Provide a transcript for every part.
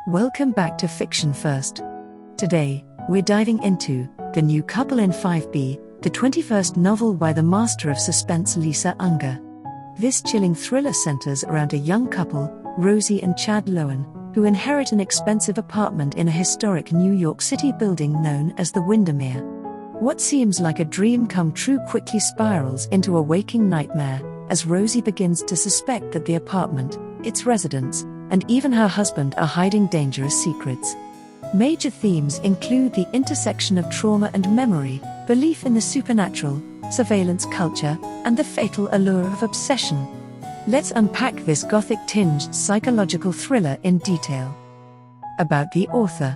Welcome back to Fiction First. Today, we're diving into The New Couple in 5B, the 21st novel by the master of suspense Lisa Unger. This chilling thriller centers around a young couple, Rosie and Chad Lowan, who inherit an expensive apartment in a historic New York City building known as the Windermere. What seems like a dream come true quickly spirals into a waking nightmare, as Rosie begins to suspect that the apartment, its residents, and even her husband are hiding dangerous secrets. Major themes include the intersection of trauma and memory, belief in the supernatural, surveillance culture, and the fatal allure of obsession. Let's unpack this Gothic-tinged psychological thriller in detail. About the author.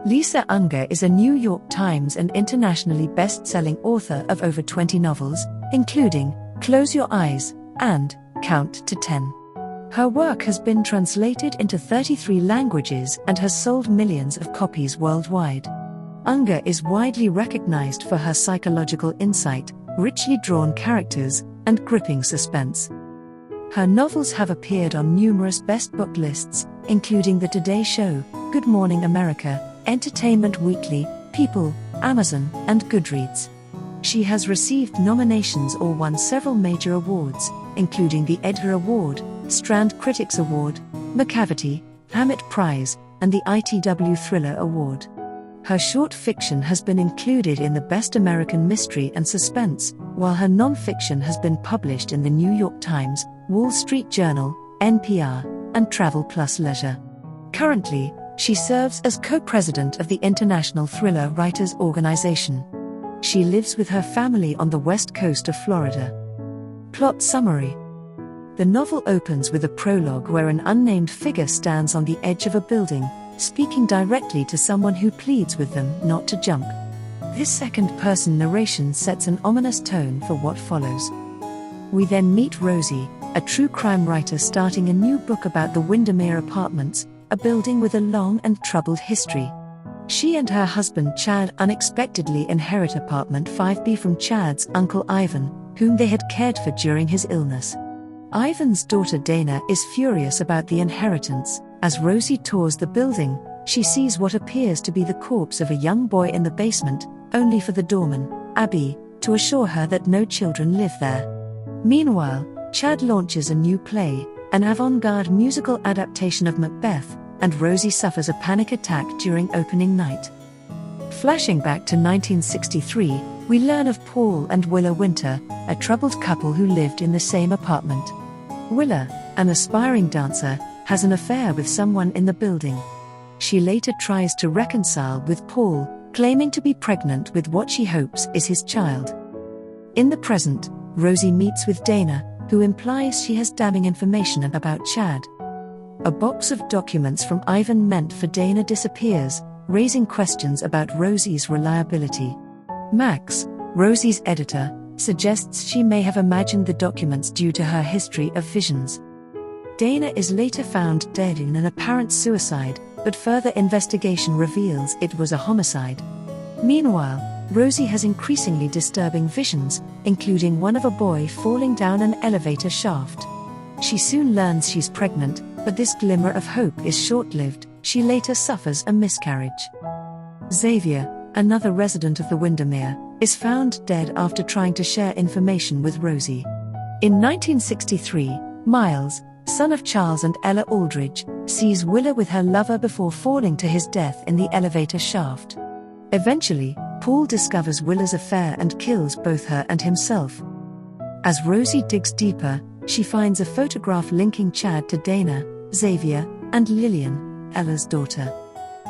Lisa Unger is a New York Times and internationally best-selling author of over 20 novels, including Close Your Eyes and Count to 10. Her work has been translated into 33 languages and has sold millions of copies worldwide. Unger is widely recognized for her psychological insight, richly drawn characters, and gripping suspense. Her novels have appeared on numerous best book lists, including The Today Show, Good Morning America, Entertainment Weekly, People, Amazon, and Goodreads. She has received nominations or won several major awards, including the Edgar Award, Strand Critics Award, McCavity, Hammett Prize, and the ITW Thriller Award. Her short fiction has been included in the Best American Mystery and Suspense, while her non-fiction has been published in the New York Times, Wall Street Journal, NPR, and Travel Plus Leisure. Currently, she serves as co-president of the International Thriller Writers Organization. She lives with her family on the west coast of Florida. Plot summary. The novel opens with a prologue where an unnamed figure stands on the edge of a building, speaking directly to someone who pleads with them not to jump. This second-person narration sets an ominous tone for what follows. We then meet Rosie, a true crime writer starting a new book about the Windermere Apartments, a building with a long and troubled history. She and her husband Chad unexpectedly inherit apartment 5B from Chad's uncle Ivan, whom they had cared for during his illness. Ivan's daughter Dana is furious about the inheritance. As Rosie tours the building, she sees what appears to be the corpse of a young boy in the basement, only for the doorman, Abby, to assure her that no children live there. Meanwhile, Chad launches a new play, an avant-garde musical adaptation of Macbeth, and Rosie suffers a panic attack during opening night. Flashing back to 1963, we learn of Paul and Willa Winter, a troubled couple who lived in the same apartment. Willa, an aspiring dancer, has an affair with someone in the building. She later tries to reconcile with Paul, claiming to be pregnant with what she hopes is his child. In the present, Rosie meets with Dana, who implies she has damning information about Chad. A box of documents from Ivan meant for Dana disappears, raising questions about Rosie's reliability. Max, Rosie's editor, suggests she may have imagined the documents due to her history of visions. Dana is later found dead in an apparent suicide, but further investigation reveals it was a homicide. Meanwhile, Rosie has increasingly disturbing visions, including one of a boy falling down an elevator shaft. She soon learns she's pregnant, but this glimmer of hope is short-lived. She later suffers a miscarriage. Xavier, another resident of the Windermere, is found dead after trying to share information with Rosie. In 1963, Miles, son of Charles and Ella Aldridge, sees Willa with her lover before falling to his death in the elevator shaft. Eventually, Paul discovers Willa's affair and kills both her and himself. As Rosie digs deeper, she finds a photograph linking Chad to Dana, Xavier, and Lillian, Ella's daughter.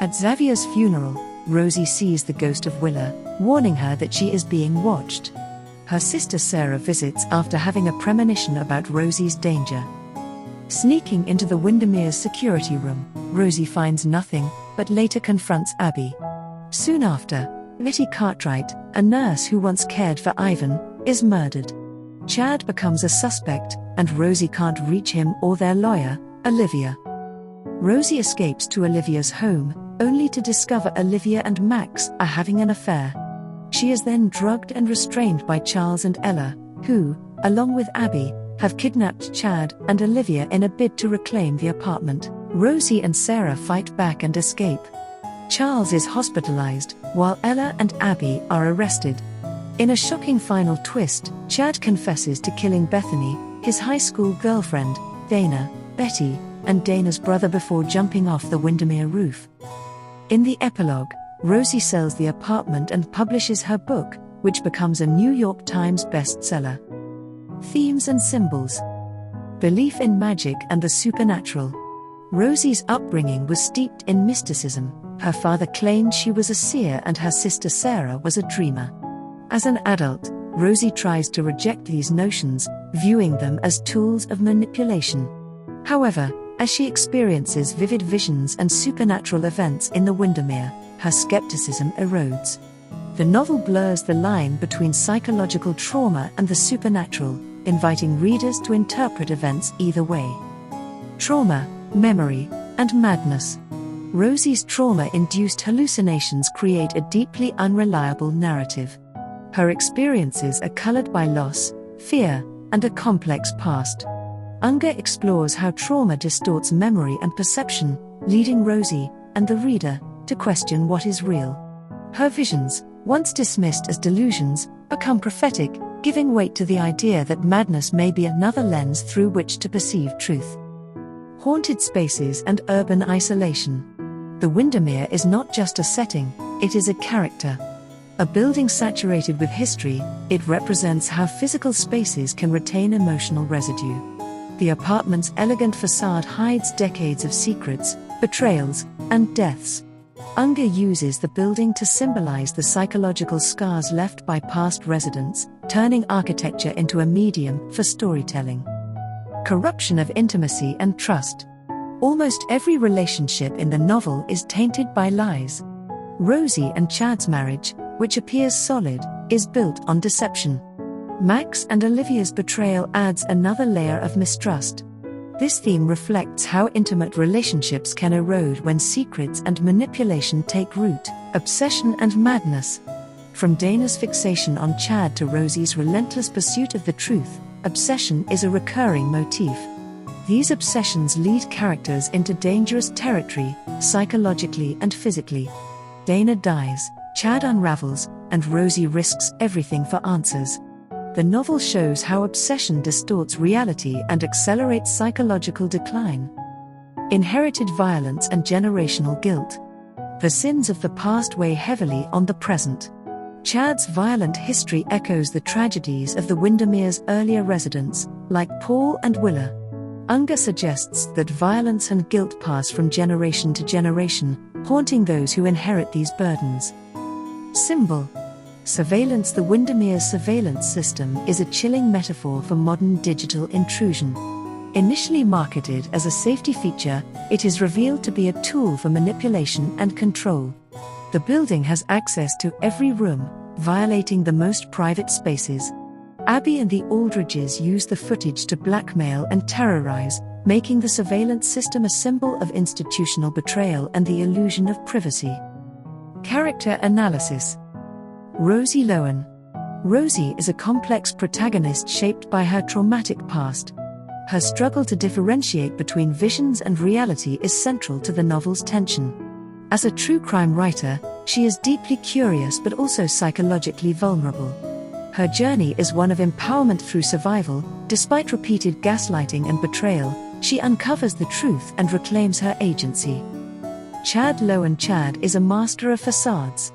At Xavier's funeral, Rosie sees the ghost of Willa, warning her that she is being watched. Her sister Sarah visits after having a premonition about Rosie's danger. Sneaking into the Windermere's security room, Rosie finds nothing, but later confronts Abby. Soon after, Letty Cartwright, a nurse who once cared for Ivan, is murdered. Chad becomes a suspect, and Rosie can't reach him or their lawyer, Olivia. Rosie escapes to Olivia's home, only to discover Olivia and Max are having an affair. She is then drugged and restrained by Charles and Ella, who, along with Abby, have kidnapped Chad and Olivia in a bid to reclaim the apartment. Rosie and Sarah fight back and escape. Charles is hospitalized, while Ella and Abby are arrested. In a shocking final twist, Chad confesses to killing Bethany, his high school girlfriend, Dana, Betty, and Dana's brother before jumping off the Windermere roof. In the epilogue, Rosie sells the apartment and publishes her book, which becomes a New York Times bestseller. Themes and symbols. Belief in magic and the supernatural. Rosie's upbringing was steeped in mysticism. Her father claimed she was a seer and her sister Sarah was a dreamer. As an adult, Rosie tries to reject these notions, viewing them as tools of manipulation. However, as she experiences vivid visions and supernatural events in the Windermere, her skepticism erodes. The novel blurs the line between psychological trauma and the supernatural, inviting readers to interpret events either way. Trauma, memory, and madness. Rosie's trauma-induced hallucinations create a deeply unreliable narrative. Her experiences are colored by loss, fear, and a complex past. Unger explores how trauma distorts memory and perception, leading Rosie, and the reader, to question what is real. Her visions, once dismissed as delusions, become prophetic, giving weight to the idea that madness may be another lens through which to perceive truth. Haunted spaces and urban isolation. The Windermere is not just a setting, it is a character. A building saturated with history, it represents how physical spaces can retain emotional residue. The apartment's elegant facade hides decades of secrets, betrayals, and deaths. Unger uses the building to symbolize the psychological scars left by past residents, turning architecture into a medium for storytelling. Corruption of intimacy and trust. Almost every relationship in the novel is tainted by lies. Rosie and Chad's marriage, which appears solid, is built on deception. Max and Olivia's betrayal adds another layer of mistrust. This theme reflects how intimate relationships can erode when secrets and manipulation take root. Obsession and madness. From Dana's fixation on Chad to Rosie's relentless pursuit of the truth, obsession is a recurring motif. These obsessions lead characters into dangerous territory, psychologically and physically. Dana dies, Chad unravels, and Rosie risks everything for answers. The novel shows how obsession distorts reality and accelerates psychological decline. Inherited violence and generational guilt. The sins of the past weigh heavily on the present. Chad's violent history echoes the tragedies of the Windermere's earlier residents, like Paul and Willa. Unger suggests that violence and guilt pass from generation to generation, haunting those who inherit these burdens. Symbol. Surveillance. The Windermere's surveillance system is a chilling metaphor for modern digital intrusion. Initially marketed as a safety feature, it is revealed to be a tool for manipulation and control. The building has access to every room, violating the most private spaces. Abby and the Aldridges use the footage to blackmail and terrorize, making the surveillance system a symbol of institutional betrayal and the illusion of privacy. Character analysis. Rosie Lowan. Rosie is a complex protagonist shaped by her traumatic past. Her struggle to differentiate between visions and reality is central to the novel's tension. As a true crime writer, she is deeply curious but also psychologically vulnerable. Her journey is one of empowerment through survival. Despite repeated gaslighting and betrayal, she uncovers the truth and reclaims her agency. Chad Lowan. Chad is a master of facades.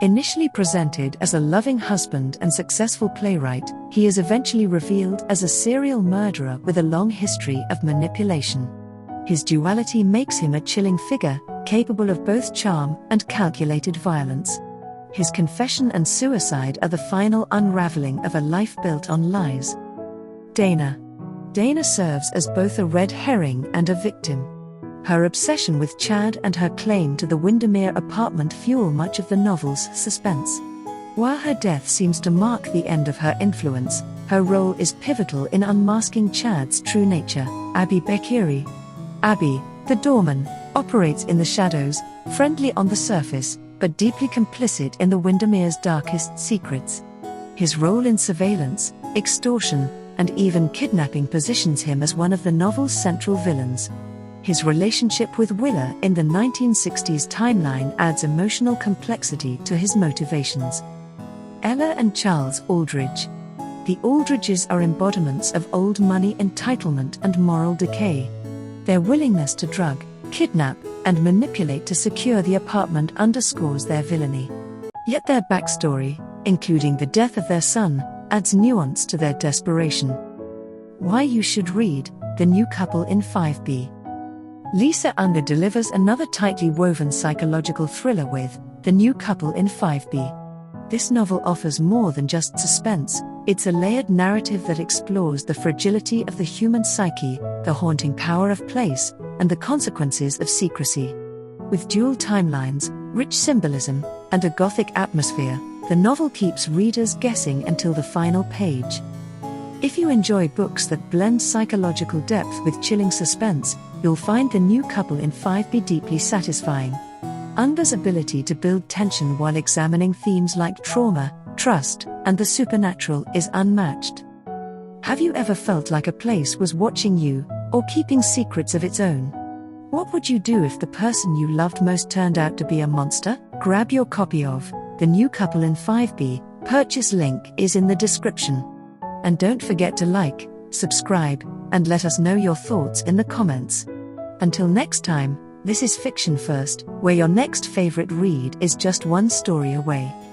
Initially presented as a loving husband and successful playwright, he is eventually revealed as a serial murderer with a long history of manipulation. His duality makes him a chilling figure, capable of both charm and calculated violence. His confession and suicide are the final unraveling of a life built on lies. Dana. Dana serves as both a red herring and a victim. Her obsession with Chad and her claim to the Windermere apartment fuel much of the novel's suspense. While her death seems to mark the end of her influence, her role is pivotal in unmasking Chad's true nature. Abby Beccari. Abby, the doorman, operates in the shadows, friendly on the surface, but deeply complicit in the Windermere's darkest secrets. His role in surveillance, extortion, and even kidnapping positions him as one of the novel's central villains. His relationship with Willa in the 1960s timeline adds emotional complexity to his motivations. Ella and Charles Aldridge. The Aldridges are embodiments of old money entitlement and moral decay. Their willingness to drug, kidnap, and manipulate to secure the apartment underscores their villainy. Yet their backstory, including the death of their son, adds nuance to their desperation. Why you should read The New Couple in 5B. Lisa Unger delivers another tightly woven psychological thriller with The New Couple in 5B. This novel offers more than just suspense. It's a layered narrative that explores the fragility of the human psyche, the haunting power of place, and the consequences of secrecy. With dual timelines, rich symbolism, and a Gothic atmosphere, the novel keeps readers guessing until the final page. If you enjoy books that blend psychological depth with chilling suspense, you'll find The New Couple in 5B deeply satisfying. Unger's ability to build tension while examining themes like trauma, trust, and the supernatural is unmatched. Have you ever felt like a place was watching you, or keeping secrets of its own? What would you do if the person you loved most turned out to be a monster? Grab your copy of The New Couple in 5B. Purchase link is in the description. And don't forget to like, subscribe, and let us know your thoughts in the comments. Until next time, this is Fiction First, where your next favorite read is just one story away.